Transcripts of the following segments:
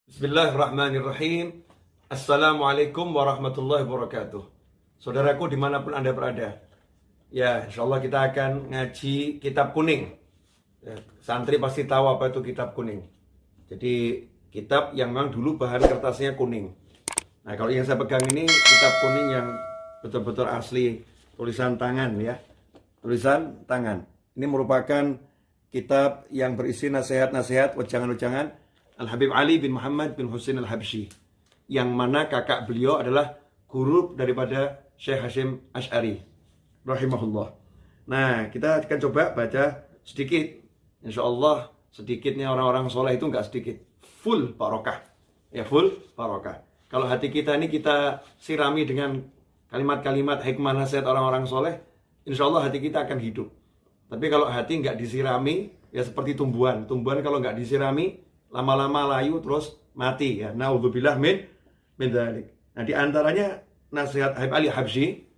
Bismillahirrahmanirrahim. Assalamualaikum warahmatullahi wabarakatuh. Saudaraku dimanapun Anda berada, ya insya Allah kita akan ngaji kitab kuning. Ya, santri pasti tahu apa itu kitab kuning. Jadi kitab yang memang dulu bahan kertasnya kuning. Nah kalau yang saya pegang ini kitab kuning yang betul-betul asli, tulisan tangan ya. Tulisan tangan. Ini merupakan kitab yang berisi nasihat-nasihat, wejangan-wejangan Al-Habib Ali bin Muhammad bin Husain Al-Habsyi, yang mana kakak beliau adalah guru daripada Syekh Hasyim Asy'ari rahimahullah. Nah, kita akan coba baca sedikit. Insya Allah sedikitnya orang-orang soleh itu enggak sedikit, full barokah. Ya, full barokah. Kalau hati kita ini kita sirami dengan kalimat-kalimat hikmah nasihat orang-orang soleh, insya Allah hati kita akan hidup. Tapi kalau hati enggak disirami, ya seperti tumbuhan. Tumbuhan kalau enggak disirami, lama-lama layu terus mati ya. Naudzubillah min dzalik. Nah, di antaranya nasihat Habib Ali Habsyi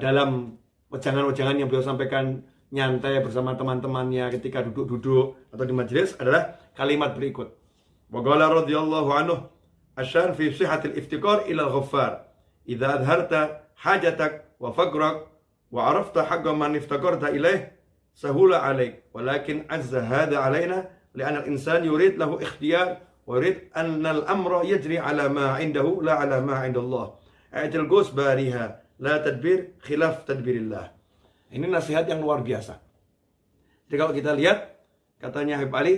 dalam wejangan-wejangan yang beliau sampaikan nyantai bersama teman-temannya ketika duduk-duduk atau di majelis adalah kalimat berikut. Wa qala radhiyallahu anhu asyan fi sihhatil iftikar ila al-ghaffar. Idza adharta hajatak wa faqrak wa arafta haqqa man iftakarta ilaih sahula alaik. Walakin azza hadha alaina لأن الإنسان يريد له اختيار ويريد أن الأمر يجري على ما عنده لا على ما عند الله. أعطي القوس باريها لا تدبير خلاف تدبير الله. Ini nasihat yang luar biasa. Jadi kalau kita lihat, katanya Habib Ali,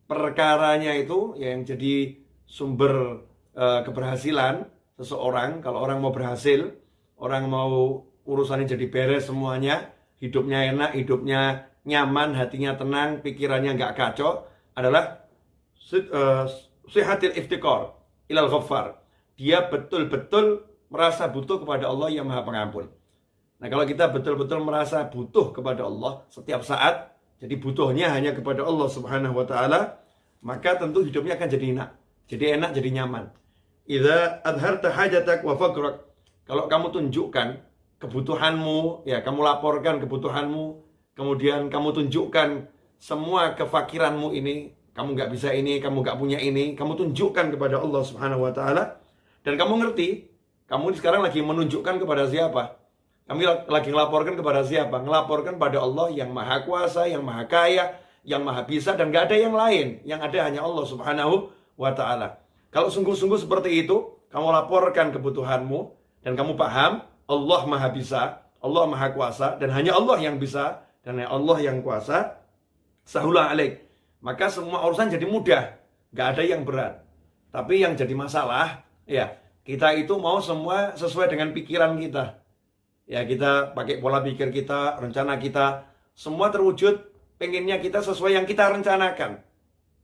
perkaranya itu yang jadi sumber keberhasilan seseorang. Kalau orang mau berhasil, orang mau urusannya jadi beres semuanya, hidupnya enak, hidupnya nyaman, hatinya tenang, pikirannya nggak kacau, adalah sihatil iftikar ilal ghaffar. Dia betul-betul merasa butuh kepada Allah yang Maha Pengampun. Nah, kalau kita betul-betul merasa butuh kepada Allah setiap saat, jadi butuhnya hanya kepada Allah Subhanahu wa taala, maka tentu hidupnya akan jadi enak. Jadi enak, jadi nyaman. Idza adharta hajatak wa faqrak. Kalau kamu tunjukkan kebutuhanmu, ya kamu laporkan kebutuhanmu, kemudian kamu tunjukkan semua kefakiranmu ini, kamu nggak bisa ini, kamu nggak punya ini, kamu tunjukkan kepada Allah Subhanahu wa taala, dan kamu ngerti, kamu sekarang lagi menunjukkan kepada siapa? Kami lagi ngelaporkan kepada siapa? Ngelaporkan pada Allah yang Maha Kuasa, yang Maha Kaya, yang Maha Bisa, dan nggak ada yang lain. Yang ada hanya Allah Subhanahu wa taala. Kalau sungguh-sungguh seperti itu, kamu laporkan kebutuhanmu, dan kamu paham Allah Maha Bisa, Allah Maha Kuasa, dan hanya Allah yang bisa, dan hanya Allah yang kuasa, sahula alaik, maka semua urusan jadi mudah, gak ada yang berat. Tapi yang jadi masalah, ya kita itu mau semua sesuai dengan pikiran kita. Ya kita pakai pola pikir kita, rencana kita, semua terwujud, pengennya kita sesuai yang kita rencanakan.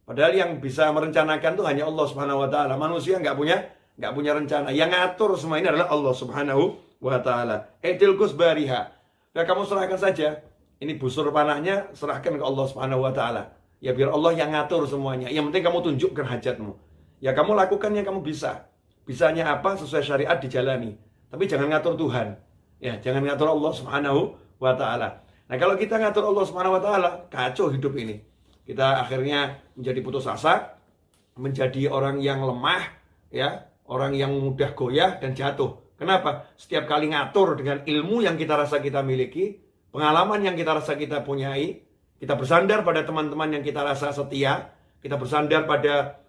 Padahal yang bisa merencanakan itu hanya Allah Subhanahu wa taala. Manusia nggak punya rencana. Yang ngatur semua ini adalah Allah Subhanahu wa taala. Etil gus bariha. Nah, kamu serahkan saja. Ini busur panahnya serahkan ke Allah Subhanahu wa taala. Ya biar Allah yang ngatur semuanya. Yang penting kamu tunjukkan hajatmu. Ya kamu lakukan yang kamu bisa. Bisanya apa sesuai syariat dijalani. Tapi jangan ngatur Tuhan. Ya, jangan ngatur Allah Subhanahu wa taala. Nah, kalau kita ngatur Allah Subhanahu wa taala, kacau hidup ini. Kita akhirnya menjadi putus asa, menjadi orang yang lemah, ya, orang yang mudah goyah dan jatuh. Kenapa? Setiap kali ngatur dengan ilmu yang kita rasa kita miliki, pengalaman yang kita rasa kita punyai, kita bersandar pada teman-teman yang kita rasa setia, kita bersandar pada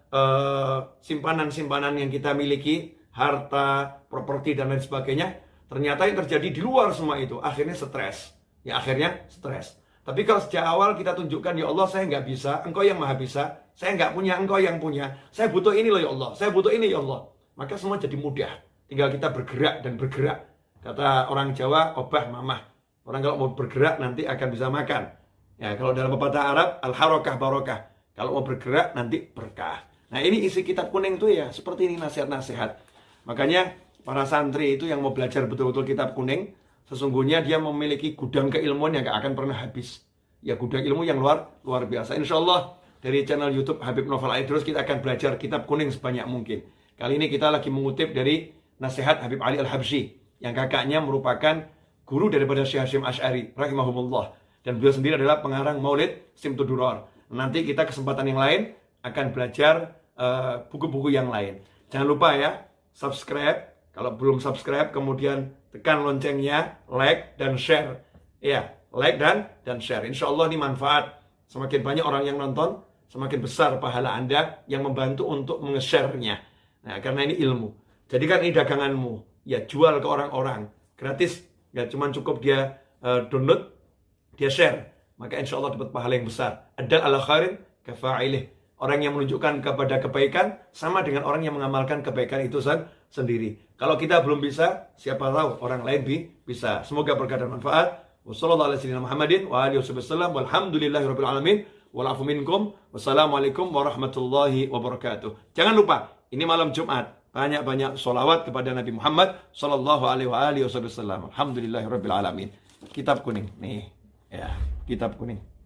simpanan-simpanan yang kita miliki, harta, properti, dan lain sebagainya. Ternyata yang terjadi di luar semua itu, akhirnya stres. Ya akhirnya stres. Tapi kalau sejak awal kita tunjukkan, ya Allah saya nggak bisa, Engkau yang Maha Bisa, saya nggak punya, Engkau yang punya, saya butuh ini loh ya Allah, saya butuh ini ya Allah. Maka semua jadi mudah. Tinggal kita bergerak dan bergerak. Kata orang Jawa, obah mamah. Orang kalau mau bergerak nanti akan bisa makan. Ya, kalau dalam pepatah Arab, al-harokah barokah. Kalau mau bergerak nanti berkah. Nah, ini isi kitab kuning itu ya, seperti ini nasihat-nasihat. Makanya para santri itu yang mau belajar betul-betul kitab kuning, sesungguhnya dia memiliki gudang keilmuan yang gak akan pernah habis. Ya, gudang ilmu yang luar biasa. Insya Allah dari channel YouTube Habib Novel Aidrus kita akan belajar kitab kuning sebanyak mungkin. Kali ini kita lagi mengutip dari nasihat Habib Ali Al-Habsyi, yang kakaknya merupakan guru daripada Syekh Hasyim Asy'ari rahimahumullah, dan beliau sendiri adalah pengarang Maulid Simtud Duror. Nanti kita kesempatan yang lain akan belajar buku-buku yang lain. Jangan lupa ya, subscribe. Kalau belum subscribe, kemudian tekan loncengnya, like dan share. Ya, like dan share. Insya Allah ini manfaat. Semakin banyak orang yang nonton, semakin besar pahala Anda yang membantu untuk nge-share-nya. Nah, karena ini ilmu. Jadikan ini daganganmu. Ya, jual ke orang-orang. Gratis. Ya, cuman cukup dia download, dia share. Maka insya Allah dapat pahala yang besar. Adal ala khairin kafa'ilih. Orang yang menunjukkan kepada kebaikan sama dengan orang yang mengamalkan kebaikan itu sendiri. Kalau kita belum bisa, siapa tahu orang lain bisa. Semoga berkah dan manfaat. Wassalamualaikum warahmatullahi wabarakatuh. Jangan lupa, ini malam Jumat. Banyak-banyak sholawat kepada Nabi Muhammad sallallahu alaihi wasallam. Alhamdulillahirabbil alamin. Kitab kuning nih. Ya, kitab kuning.